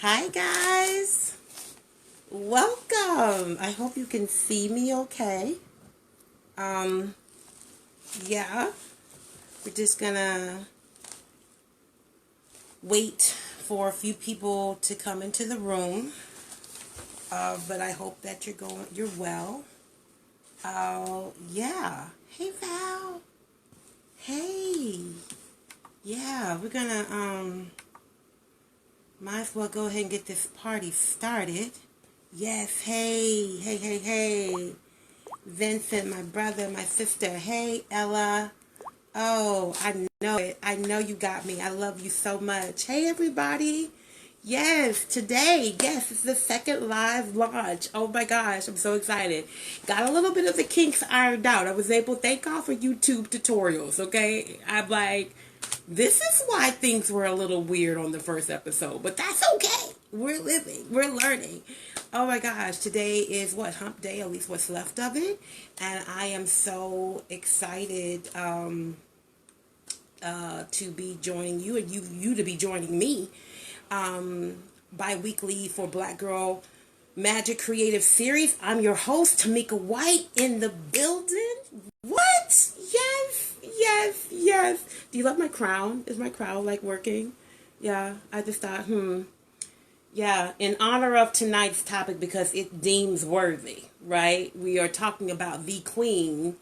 Hi guys, welcome. I hope you can see me okay. Um, yeah, we're just gonna wait for a few people to come into the room. But I hope that you're well. Yeah. Hey Val. Hey. Yeah, we're gonna might as well go ahead and get this party started. Yes, hey. Vincent, my brother, my sister. Hey, Ella. Oh, I know it. I know you got me. I love you so much. Hey, everybody. Yes, today. Yes, it's the second live launch. Oh my gosh, I'm so excited. Got a little bit of the kinks ironed out. I was able, thank God for YouTube tutorials, okay? I'm like, this is why things were a little weird on the first episode, but that's okay. We're living, we're learning. Oh my gosh, today is what, hump day, at least what's left of it. And I am so excited to be joining you and you to be joining me bi-weekly for Black Girl Magic Creative Series. I'm your host, Tamika White, in the building. What? Yes. Do you love my crown? Is my crown like working? Yeah, I just thought, Yeah, in honor of tonight's topic, because it deems worthy, right? We are talking about the queen.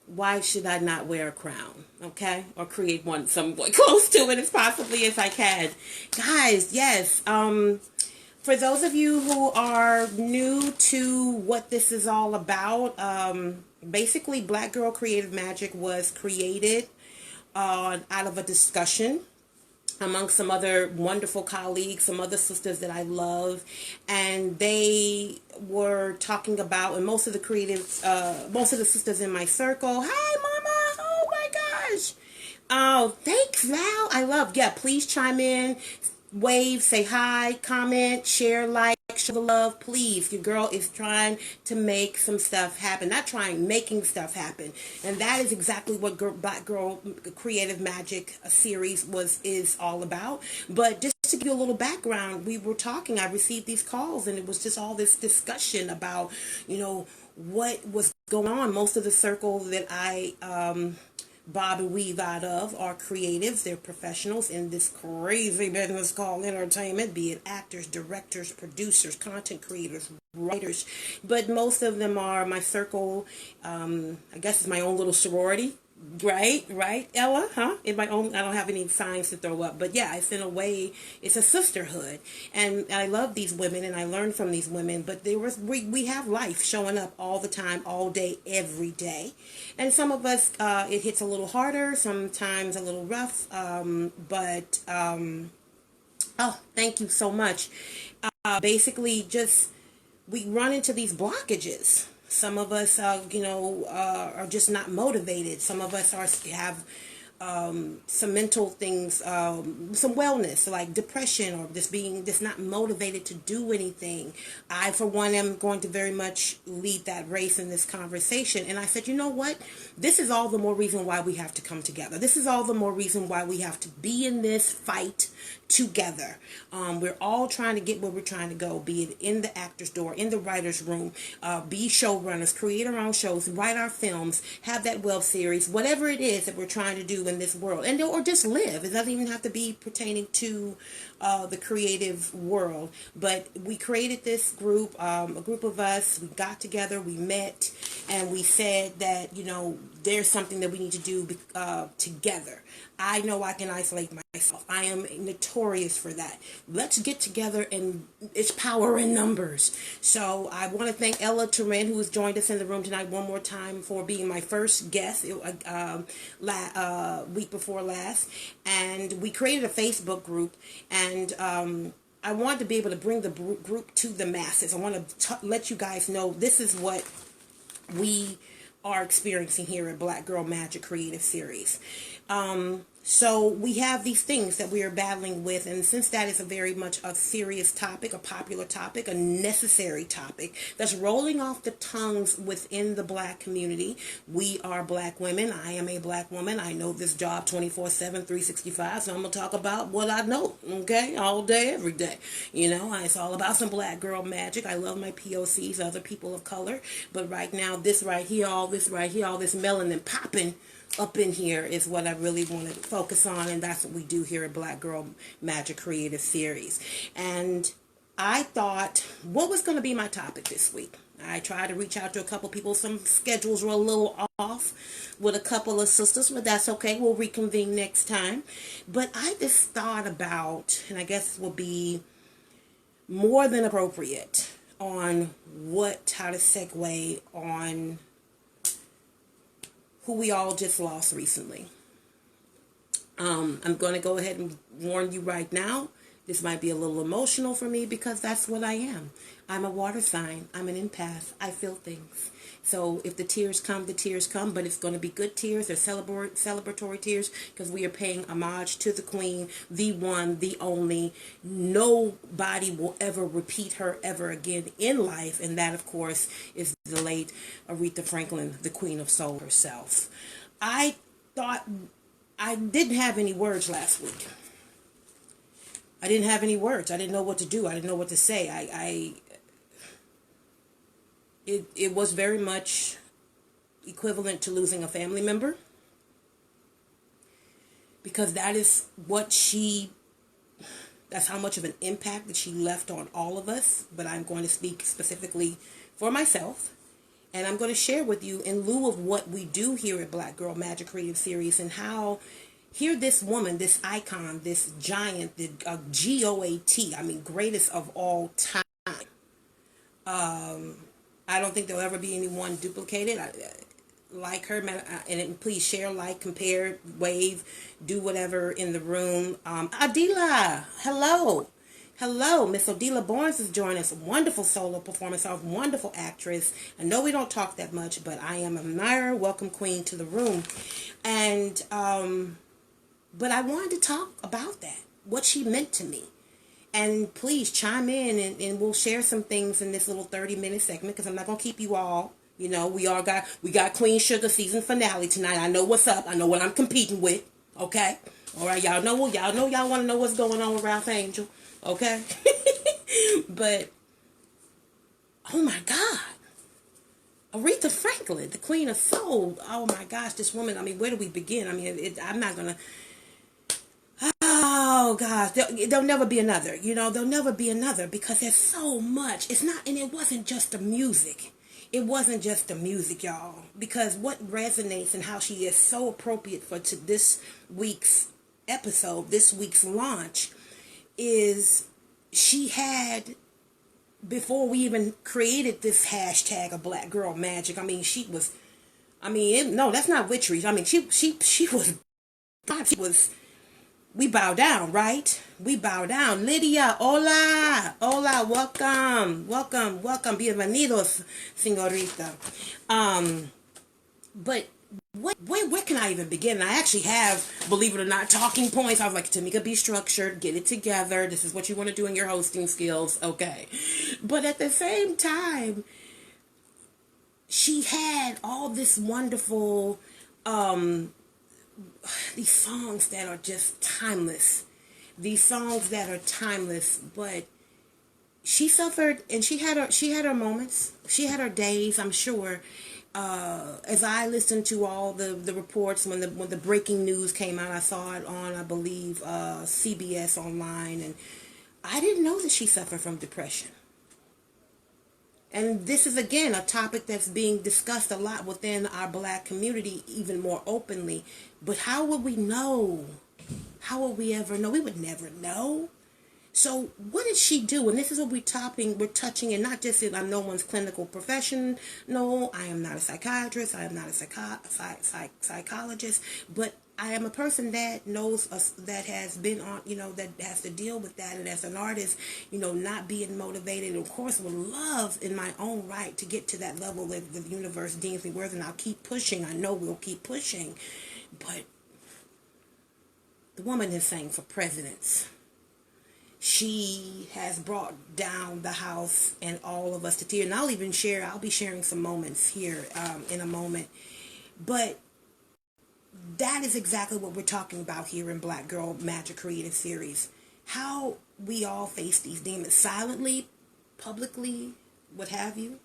Why should I not wear a crown? Okay? Or create one somewhat close to it as possibly as I can. Guys, yes. For those of you who are new to what this is all about, basically Black Girl Creative Magic was created out of a discussion among some other wonderful colleagues, some other sisters that I love, and they were talking about, and most of the creatives, most of the sisters in my circle, hi mama, oh my gosh, oh thanks Val, I love, yeah, please chime in, wave, say hi, comment, share, like, show the love, please. Your girl is trying to make some stuff happen. Not trying, making stuff happen. And that is exactly what Black Girl Creative Magic series is all about. But just to give you a little background, we were talking, I received these calls, and it was just all this discussion about, what was going on. Most of the circle that I bob and weave out of are creatives. They're professionals in this crazy business called entertainment, be it actors, directors, producers, content creators, writers. But most of them are my circle. I guess it's my own little sorority. Right, Ella, huh? In my own, I don't have any signs to throw up, but yeah, it's in a way, it's a sisterhood, and I love these women, and I learn from these women. But we have life showing up all the time, all day, every day, and some of us it hits a little harder, sometimes a little rough, but oh, thank you so much. Basically, just we run into these blockages. Some of us, are just not motivated. Some of us have some mental things, some wellness, like depression, or just not motivated to do anything. I, for one, am going to very much lead that race in this conversation. And I said, you know what? This is all the more reason why we have to come together. This is all the more reason why we have to be in this fight together. We're all trying to get where we're trying to go, be it in the actor's door, in the writer's room, be showrunners, create our own shows, write our films, have that web series, whatever it is that we're trying to do in this world, and or just live. It doesn't even have to be pertaining to the creative world. But we created this group, a group of us. We got together, we met, and we said that there's something that we need to do together. I know I can isolate myself. I am notorious for that. Let's get together, and it's power in numbers. So I want to thank Ella Turin, who has joined us in the room tonight one more time, for being my first guest week before last. And we created a Facebook group, and I wanted to be able to bring the group to the masses. I want to let you guys know this is what we are experiencing here at Black Girl Magic Creative Series. So we have these things that we are battling with, and since that is a very much a serious topic, a popular topic, a necessary topic that's rolling off the tongues within the black community. We are black women. I am a black woman. I know this job 24/7, 365, so I'm going to talk about what I know, okay? All day, every day. You know, it's all about some black girl magic. I love my POCs, other people of color, but right now, this right here, all this right here, all this melanin popping up in here is what I really want to focus on, and that's what we do here at Black Girl Magic Creative Series. And I thought, what was going to be my topic this week? I tried to reach out to a couple people. Some schedules were a little off with a couple of sisters, but that's okay. We'll reconvene next time. But I just thought about, and I guess will be more than appropriate on how to segue on who we all just lost recently. I'm going to go ahead and warn you right now. This might be a little emotional for me because that's what I am. I'm a water sign. I'm an empath. I feel things. So if the tears come, the tears come, but it's going to be good tears. They're celebratory tears because we are paying homage to the queen, the one, the only. Nobody will ever repeat her ever again in life. And that, of course, is the late Aretha Franklin, the queen of soul herself. I thought I didn't have any words last week. I didn't have any words. I didn't know what to do. I didn't know what to say. It was very much equivalent to losing a family member, because that's how much of an impact that she left on all of us. But I'm going to speak specifically for myself, and I'm going to share with you in lieu of what we do here at Black Girl Magic Creative Series, and how here this woman, this icon, this giant, the GOAT, I mean greatest of all time. I don't think there'll ever be anyone duplicated like her. And please share, like, compare, wave, do whatever in the room. Adila, hello. Hello, Miss Odila Barnes is joining us. Wonderful solo performance, a wonderful actress. I know we don't talk that much, but I am an admirer. Welcome, Queen, to the room. And, but I wanted to talk about that, what she meant to me. And please chime in, and we'll share some things in this little 30-minute segment, because I'm not going to keep you all. You know, we got Queen Sugar season finale tonight. I know what's up. I know what I'm competing with. Okay? All right, y'all know y'all want to know what's going on with Ralph Angel. Okay? But, oh my God. Aretha Franklin, the queen of soul. Oh my gosh, this woman, I mean, where do we begin? I mean, I'm not going to... Oh gosh, there'll never be another. You know, there'll never be another, because there's so much. It's not, and it wasn't just the music. It wasn't just the music, y'all. Because what resonates and how she is so appropriate for this week's episode, this week's launch, is she had, before we even created this hashtag of Black Girl Magic, I mean, she was, no, that's not witchery. I mean, she was, we bow down, right? We bow down. Lydia, hola, welcome, bienvenidos, señorita. But where can I even begin? I actually have, believe it or not, talking points. I was like, Tamika, be structured, get it together. This is what you want to do in your hosting skills, okay? But at the same time, she had all this wonderful, these songs that are just timeless. But she suffered, and she had her moments. She had her days, I'm sure. As I listened to all the reports when the breaking news came out, I saw it on, I believe, CBS Online, and I didn't know that she suffered from depression. And this is, again, a topic that's being discussed a lot within our black community, even more openly. But how would we know? How would we ever know? We would never know. So what did she do? And this is what we're touching, and not just in, I'm no one's clinical profession. No, I am not a psychiatrist. I am not a psychologist. But I am a person that knows that has been on, that has to deal with that. And as an artist, not being motivated, of course, would love in my own right to get to that level that the universe deems me worthy. And I'll keep pushing. I know we'll keep pushing. But The woman has sang for presidents. She has brought down the house and all of us to tears. And I'll be sharing some moments here in a moment. But that is exactly what we're talking about here in Black Girl Magic Creative Series. How we all face these demons silently, publicly, what have you.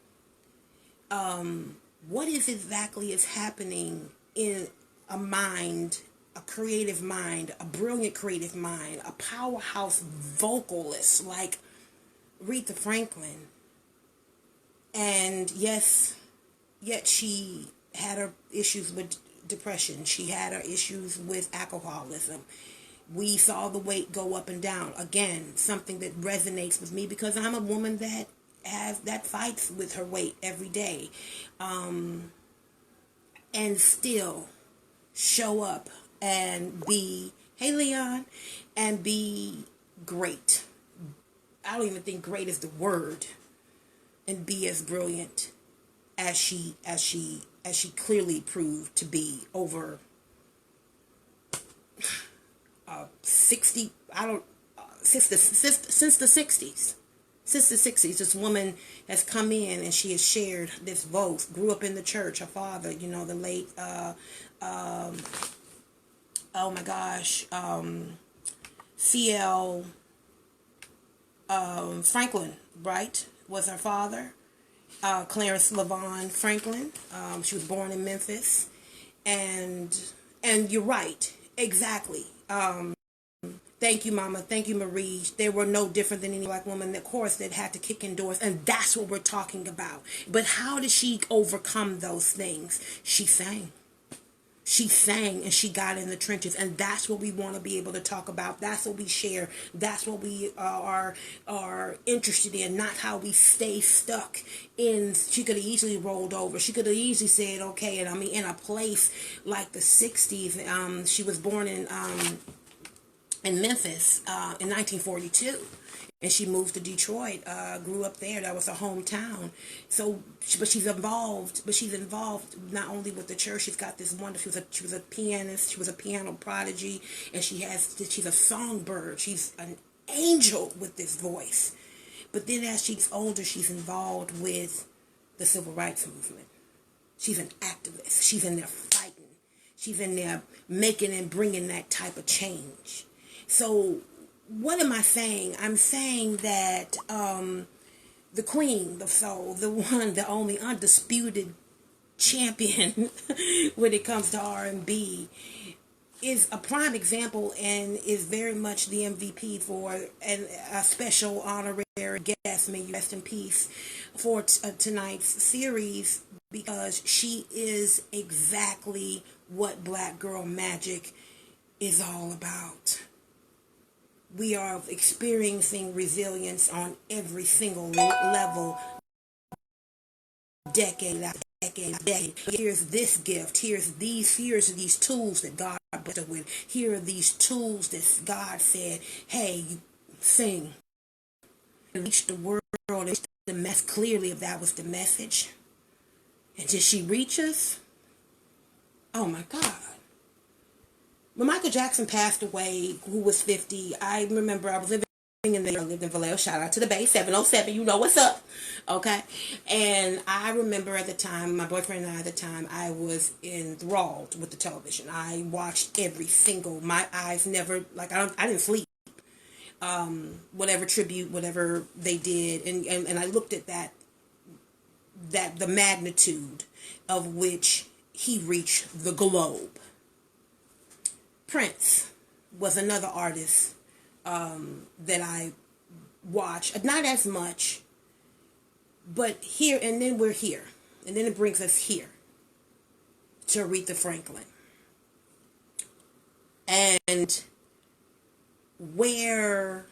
What is exactly is happening in a mind, a creative mind, a brilliant creative mind, a powerhouse vocalist like Aretha Franklin. And yes, yet she had her issues with depression. She had her issues with alcoholism. We saw the weight go up and down. Again, something that resonates with me because I'm a woman that fights with her weight every day. And still show up and be, hey Leon, and be great. I don't even think great is the word. And be as brilliant as she clearly proved to be over 60, since the 60s. Since the 60s, this woman has come in and she has shared this voice, grew up in the church. Her father, the late, C.L. Franklin, right, was her father. Clarence LaVon Franklin. She was born in Memphis. And you're right, exactly. Thank you, Mama. Thank you, Marie. They were no different than any Black woman, of course, that had to kick in doors. And that's what we're talking about. But how did she overcome those things? She sang. She sang and she got in the trenches. And that's what we want to be able to talk about. That's what we share. That's what we are interested in. Not how we stay stuck in. She could have easily rolled over. She could have easily said, okay. And I mean, in a place like the 60s, she was born in Memphis in 1942, and she moved to Detroit, grew up there. That was her hometown. So, but she's involved not only with the church. She's got this wonderful. She was a pianist. She was a piano prodigy, and she's a songbird. She's an angel with this voice. But then, as she's older, she's involved with the civil rights movement. She's an activist. She's in there fighting. She's in there making and bringing that type of change. So what am I saying? I'm saying that the queen, the soul, the one, the only undisputed champion when it comes to R&B is a prime example and is very much the MVP for a special honorary guest. May you rest in peace for tonight's series, because she is exactly what Black Girl Magic is all about. We are experiencing resilience on every single level, decade after decade. Here's this gift. Here's these tools that God blessed us with. Here are these tools that God said, hey, you sing. Reach the world, reach the mess clearly if that was the message. And did she reach us? Oh my God. When Michael Jackson passed away, who was 50, I remember I was living I lived in Vallejo. Shout out to the Bay, 707. You know what's up. Okay. And I remember at the time, my boyfriend and I at the time, I was enthralled with the television. I watched every single, my eyes never, I didn't sleep. Whatever tribute, whatever they did. And I looked at that the magnitude of which he reached the globe. Prince was another artist that I watched, not as much, but here, and then we're here, and then it brings us here to Aretha Franklin. And where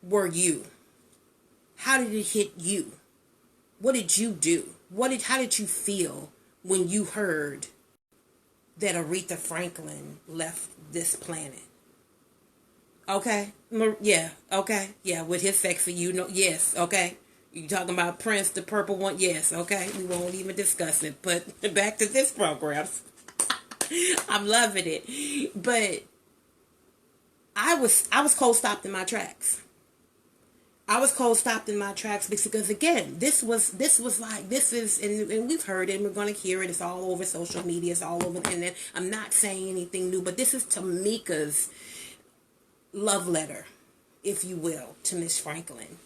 were you? How did it hit you? What did you do? How did you feel when you heard that Aretha Franklin left this planet? Okay. Yeah. Okay. Yeah. With his sexy, yes. Okay. You talking about Prince, the purple one? Yes. Okay. We won't even discuss it. But back to this program. I'm loving it. But I was cold stopped in my tracks. I was cold stopped in my tracks because again, this was like this is and we've heard it and we're gonna hear it. It's all over social media, it's all over the internet. I'm not saying anything new, but this is Tamika's love letter, if you will, to Miss Franklin.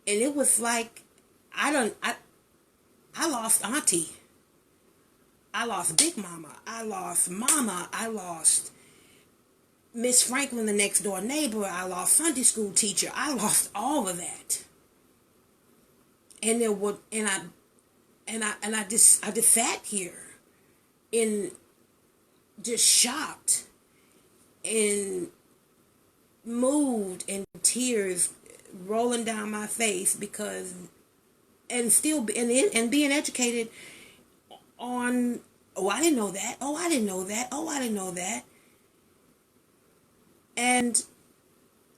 And it was like I lost Auntie. I lost Big Mama. I lost Mama. I lost Miss Franklin, the next door neighbor. I lost Sunday school teacher. I lost all of that. And there would I just sat here in just shocked and moved and tears rolling down my face because and still and being educated on, oh, I didn't know that, oh, I didn't know that, oh, I didn't know that, and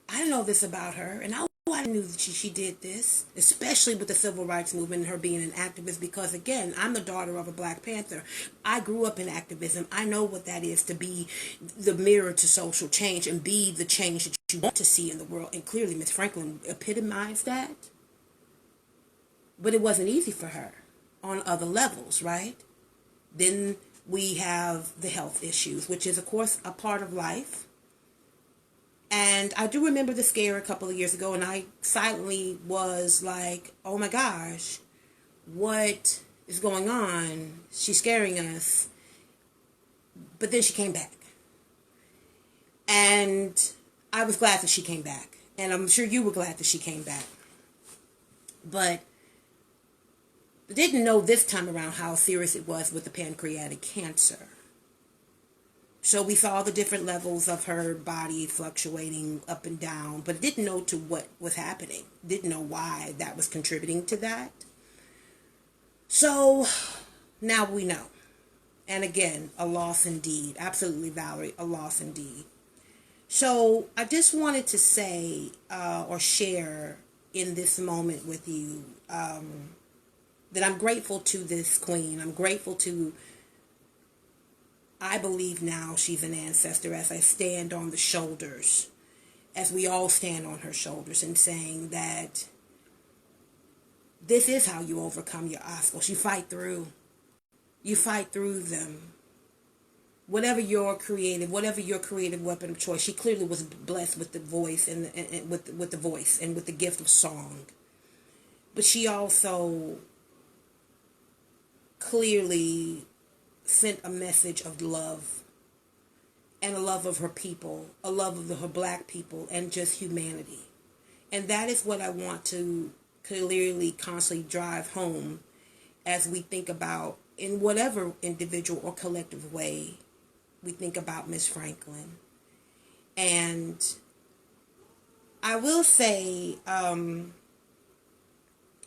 I didn't know this about her, and I knew that she did this, especially with the civil rights movement and her being an activist, because again, I'm the daughter of a Black Panther. I grew up in activism. I know what that is, to be the mirror to social change and be the change that you want to see in the world, and clearly Miss Franklin epitomized that. But it wasn't easy for her on other levels, right? Then we have the health issues, which is, of course, a part of life. And I do remember the scare a couple of years ago, and I silently was like, oh my gosh, what is going on? She's scaring us. But then she came back. And I was glad that she came back. And I'm sure you were glad that she came back. But I didn't know this time around how serious it was with the pancreatic cancer. So we saw the different levels of her body fluctuating up and down, but didn't know to what was happening. Didn't know why that was contributing to that. So now we know. And again, a loss indeed. Absolutely, Valerie, a loss indeed. So I just wanted to say or share in this moment with you that I'm grateful to this queen. I'm grateful to, I believe now she's an ancestor, as I stand on the shoulders, as we all stand on her shoulders, and saying that this is how you overcome your obstacles. You fight through. You fight through them. Whatever your creative weapon of choice. She clearly was blessed with the voice and with the voice and with the gift of song. But she also clearly sent a message of love, and a love of her people, a love of her Black people, and just humanity. And that is what I want to clearly constantly drive home as we think about, in whatever individual or collective way we think about Miss Franklin. And I will say,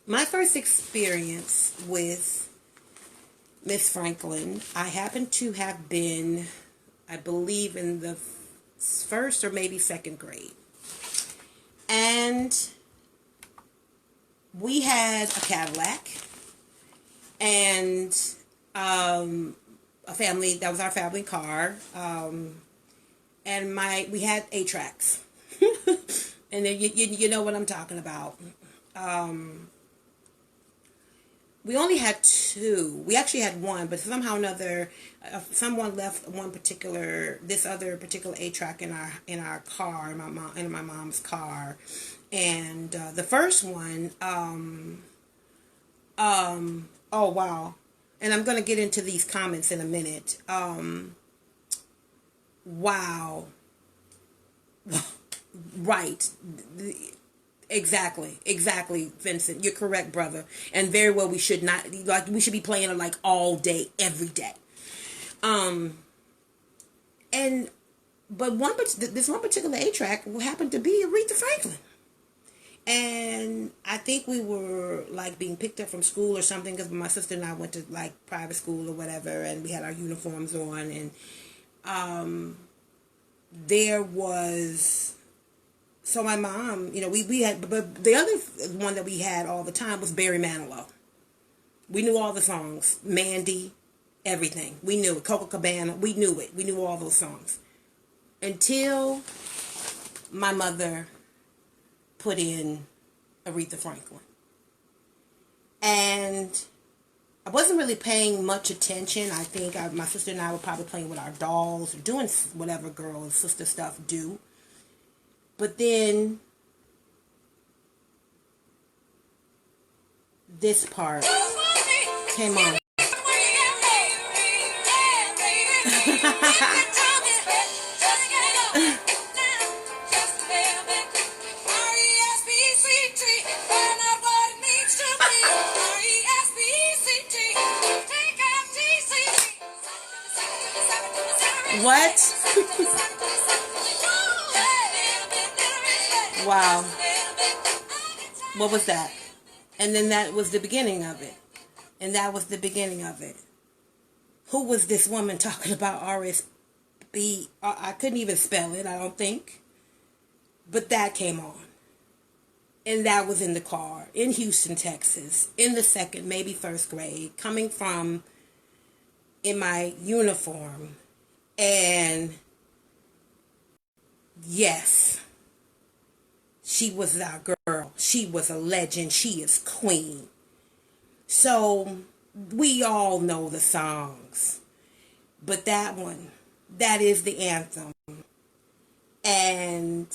my first experience with Miss Franklin, I happen to have been, I believe, in the first or maybe second grade. And we had a Cadillac and a family, that was our family car. And we had 8 tracks. And then you know what I'm talking about. We only had 2. We actually had 1, but somehow or another, someone left this other particular 8-track in our car, in my mom's car, and the first one, oh wow, and I'm gonna get into these comments in a minute. Wow, right. Exactly, Vincent. You're correct, brother. And very well, we should not, like, we should be playing it like all day, every day. But this one particular 8-track happened to be Aretha Franklin. And I think we were like being picked up from school or something, because my sister and I went to like private school or whatever, and we had our uniforms on, and there was. So my mom, we had, but the other one that we had all the time was Barry Manilow. We knew all the songs, Mandy, everything. We knew it. Coco Cabana, we knew it. We knew all those songs. Until my mother put in Aretha Franklin. And I wasn't really paying much attention. I think my sister and I were probably playing with our dolls or doing whatever girl and sister stuff do. But then this part came on. What? Wow. What was that? And then that was the beginning of it. And that was the beginning of it. Who was this woman talking about RSB? I couldn't even spell it, I don't think. But that came on. And that was in the car in Houston, Texas, in the second, maybe first grade, coming from in my uniform. And yes, she was our girl. She was a legend. She is queen. So we all know the songs. But that one, that is the anthem. And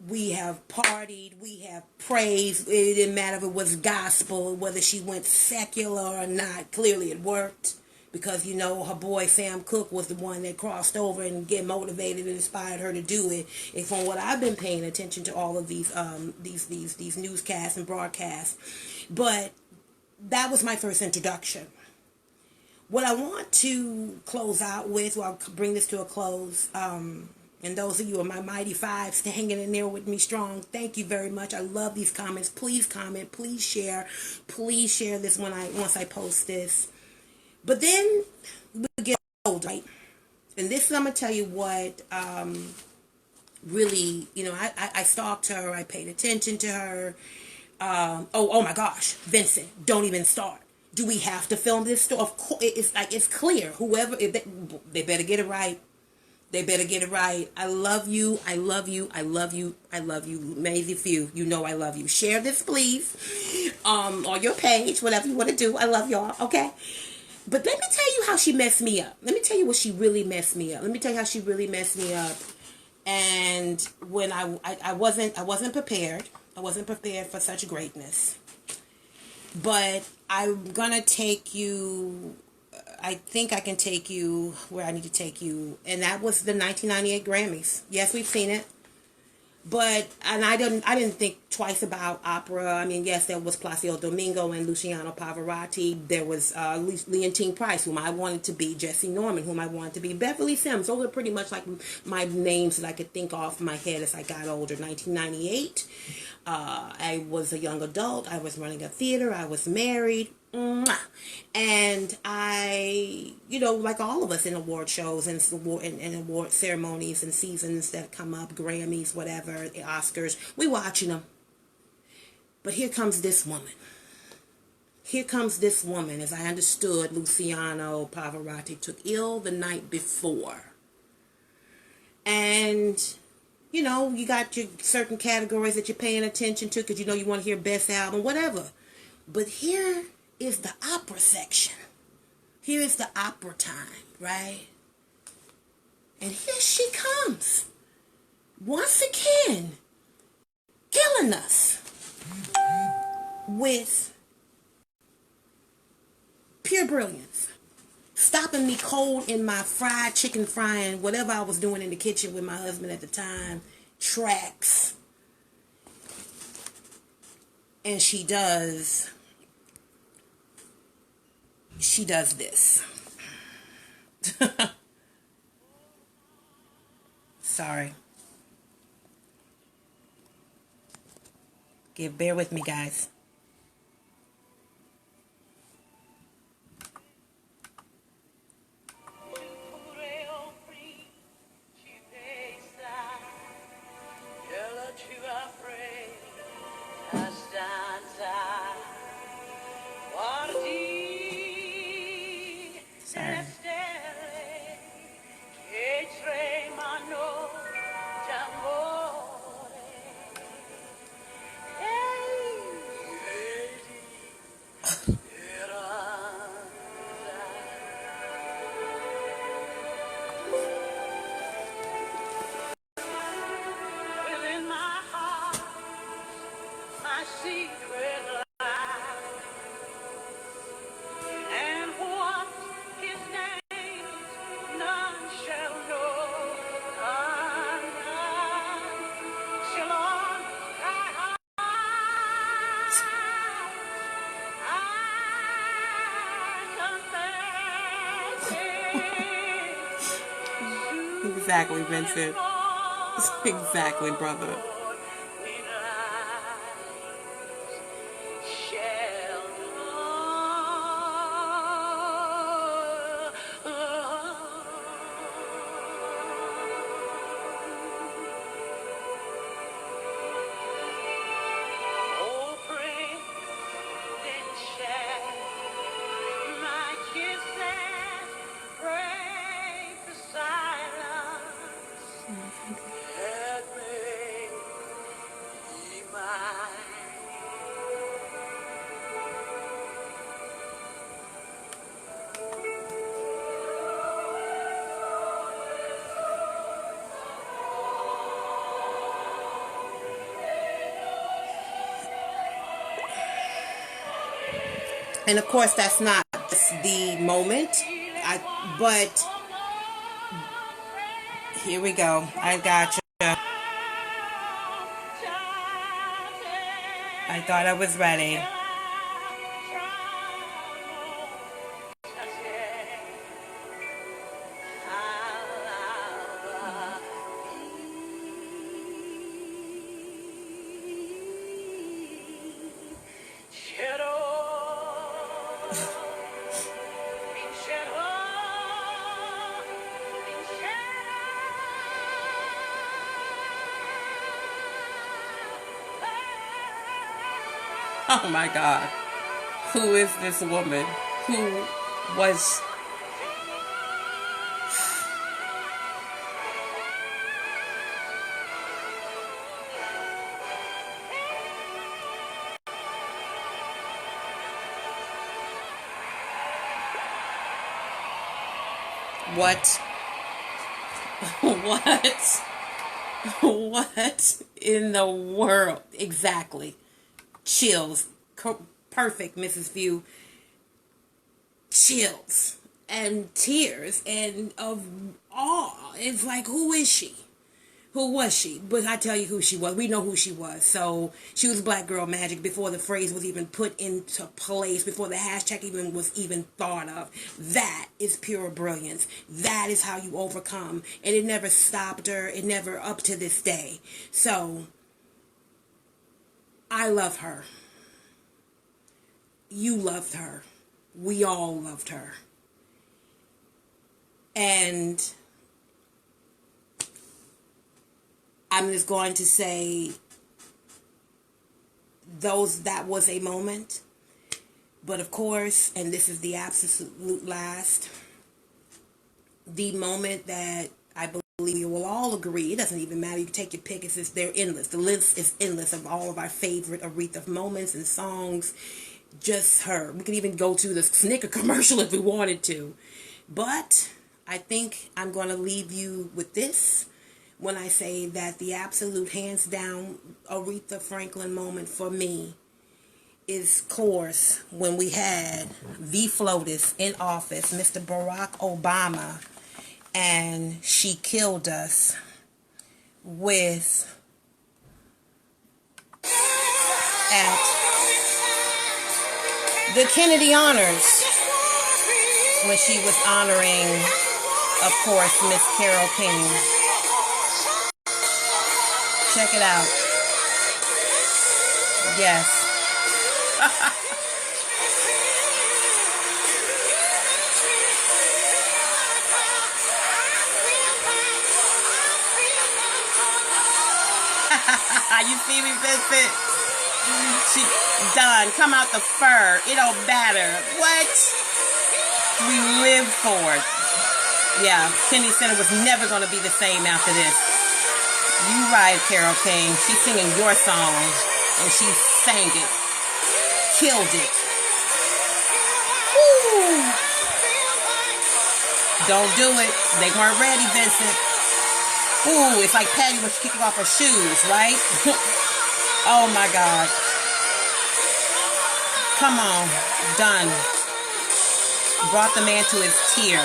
we have partied, we have praised. It didn't matter if it was gospel, whether she went secular or not. Clearly it worked. Because, you know, her boy Sam Cooke was the one that crossed over and get motivated and inspired her to do it. And from what I've been paying attention to all of these newscasts and broadcasts. But that was my first introduction. What I want to close out with, I'll bring this to a close, and those of you are my mighty fives hanging in there with me strong, thank you very much. I love these comments. Please comment. Please share. Please share this once I post this. But then we get old, right? And this is, I'm going to tell you what really, you know, I stalked her. I paid attention to her. Oh my gosh, Vincent, don't even start. Do we have to film this story? Of course, it's clear. Whoever, they better get it right. They better get it right. I love you. I love you. I love you. I love you. Maisie Few, you know I love you. Share this, please, on your page, whatever you want to do. I love y'all, okay? But let me tell you how she messed me up. Let me tell you what she really messed me up. Let me tell you how she really messed me up. And when I wasn't prepared. I wasn't prepared for such greatness. But I'm gonna take you. I think I can take you where I need to take you, and that was the 1998 Grammys. Yes, we've seen it. But, and I didn't think twice about opera. I mean, yes, there was Placido Domingo and Luciano Pavarotti. There was Leontine Price, whom I wanted to be, Jesse Norman, whom I wanted to be, Beverly Sims. Those are pretty much like my names that I could think off my head as I got older. 1998, I was a young adult. I was running a theater. I was married. And I, you know, like all of us in award shows and award ceremonies and seasons that come up, Grammys, whatever, the Oscars, we watching them. But here comes this woman. Here comes this woman. As I understood, Luciano Pavarotti took ill the night before. And, you know, you got your certain categories that you're paying attention to because you know you want to hear best album, whatever. But here is the opera section. Here is the opera time, right? And here she comes. Once again, killing us with pure brilliance. Stopping me cold in my fried chicken frying, whatever I was doing in the kitchen with my husband at the time, tracks. And she does this. Sorry. Bear with me, guys. Sorry. Exactly, Vincent. Exactly, brother. And of course, that's not just the moment. But here we go. I got you. I thought I was ready. Oh my God. Who is this woman? Who was... What? What? What in the world? Exactly. Chills. Perfect, Mrs. View. Chills. And tears. And of awe. It's like, who is she? Who was she? But I tell you who she was. We know who she was. So she was Black Girl Magic before the phrase was even put into place, before the hashtag was even thought of. That is pure brilliance. That is how you overcome. And it never stopped her. It never, up to this day. So I love her. You loved her. We all loved her. And I'm just going to say that was a moment. But of course, and this is the absolute last, the moment that I believe we will all agree, it doesn't even matter, you can take your pick, they're endless. The list is endless of all of our favorite Aretha moments and songs. Just her. We could even go to the Snicker commercial if we wanted to. But I think I'm going to leave you with this when I say that the absolute hands down Aretha Franklin moment for me is, of course, when we had the FLOTUS in office, Mr. Barack Obama, and she killed us with at the Kennedy Honors, when she was honoring, of course, Miss Carole King. Check it out. Yes. You see me, Vincent? She done. Come out the fur. It don't matter. What? We live for it. Yeah, Kennedy Center was never going to be the same after this. You right, Carole King. She's singing your song, and she sang it. Killed it. Woo. Don't do it. They weren't ready, Vincent. Ooh, it's like Patty was kicking off her shoes, right? Oh my God. Come on. Done. Brought the man to his tears.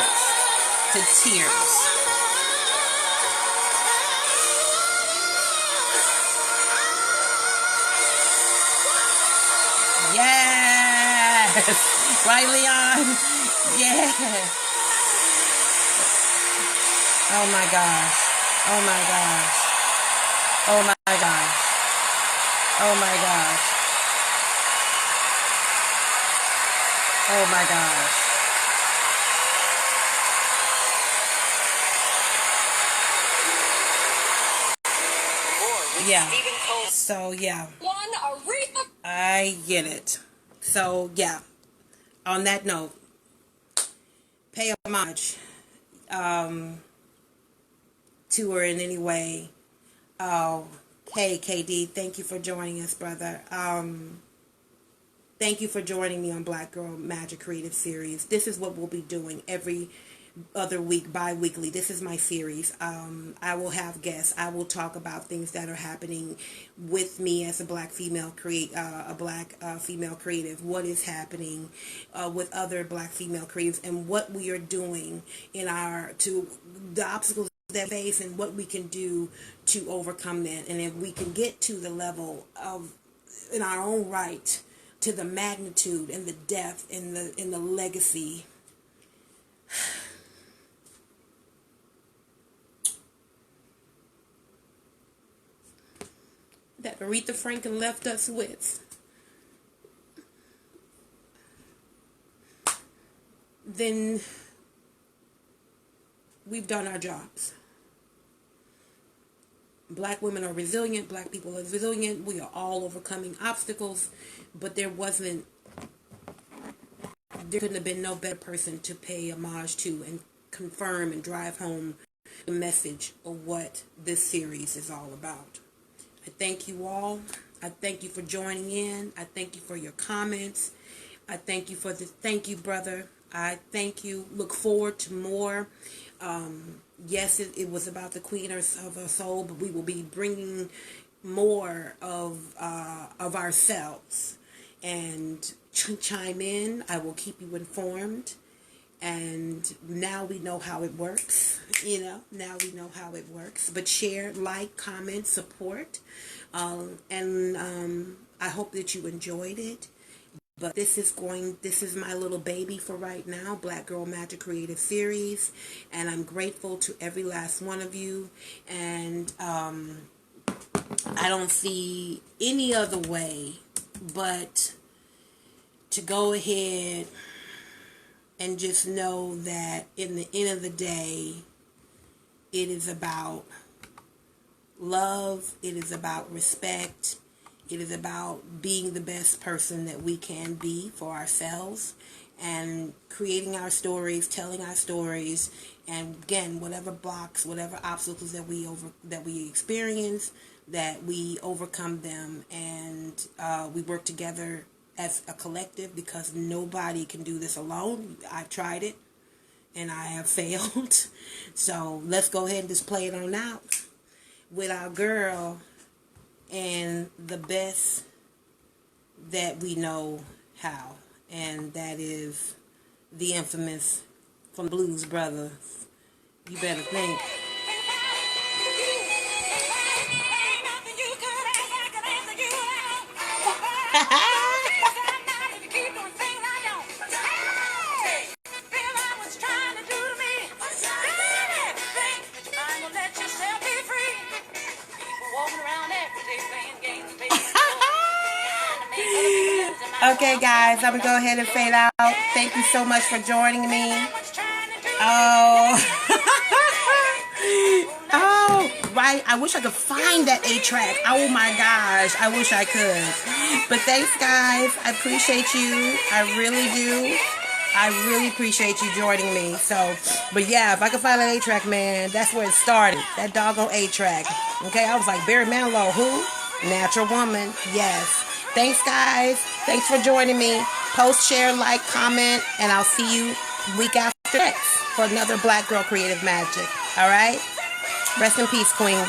To tears. Yes. Right, Leon? Yeah. Oh my gosh. Oh my gosh. Oh my gosh. Oh my gosh. Oh my gosh. Yeah. So yeah. I get it. So yeah. On that note, pay homage to her in any way. Oh, hey KD, thank you for joining us, brother. Thank you for joining me on Black Girl Magic Creative Series. This is what we'll be doing every other week, bi-weekly. This is my series. I will have guests. I will talk about things that are happening with me as a black female female creative. What is happening with other black female creatives, and what we are doing in the obstacles that we face, and what we can do to overcome that. And if we can get to the level of, in our own right, to the magnitude and the depth and the legacy that Aretha Franklin left us with, then we've done our jobs. Black women are resilient. Black people are resilient. We are all overcoming obstacles, but there couldn't have been no better person to pay homage to and confirm and drive home the message of what this series is all about. I thank you all. I thank you for joining in. I thank you for your comments. I thank you thank you, brother. I thank you. Look forward to more. Yes, it was about the Queen of our soul, but we will be bringing more of ourselves. And chime in. I will keep you informed. And now we know how it works. Now we know how it works. But share, like, comment, support. And I hope that you enjoyed it. But this is my little baby for right now, Black Girl Magic Creative Series. And I'm grateful to every last one of you. And I don't see any other way but to go ahead and just know that in the end of the day, it is about love. It is about respect. It is about being the best person that we can be for ourselves, and creating our stories, telling our stories, and again, whatever blocks, whatever obstacles that we experience, that we overcome them, and we work together as a collective, because nobody can do this alone. I've tried it and I have failed. So let's go ahead and just play it on out with our girl and the best that we know how. And that is the infamous from Blues Brothers. You better think. Okay, guys, I'm going to go ahead and fade out. Thank you so much for joining me. Oh. Oh, right. I wish I could find that 8-track. Oh, my gosh. I wish I could. But thanks, guys. I appreciate you. I really do. I really appreciate you joining me. So, but yeah, if I could find that 8-track, man, that's where it started. That doggone 8-track. Okay, I was like, Barry Manilow, who? Natural Woman. Yes. Thanks, guys. Thanks for joining me. Post, share, like, comment, and I'll see you week after next for another Black Girl Creative Magic. All right? Rest in peace, Queen.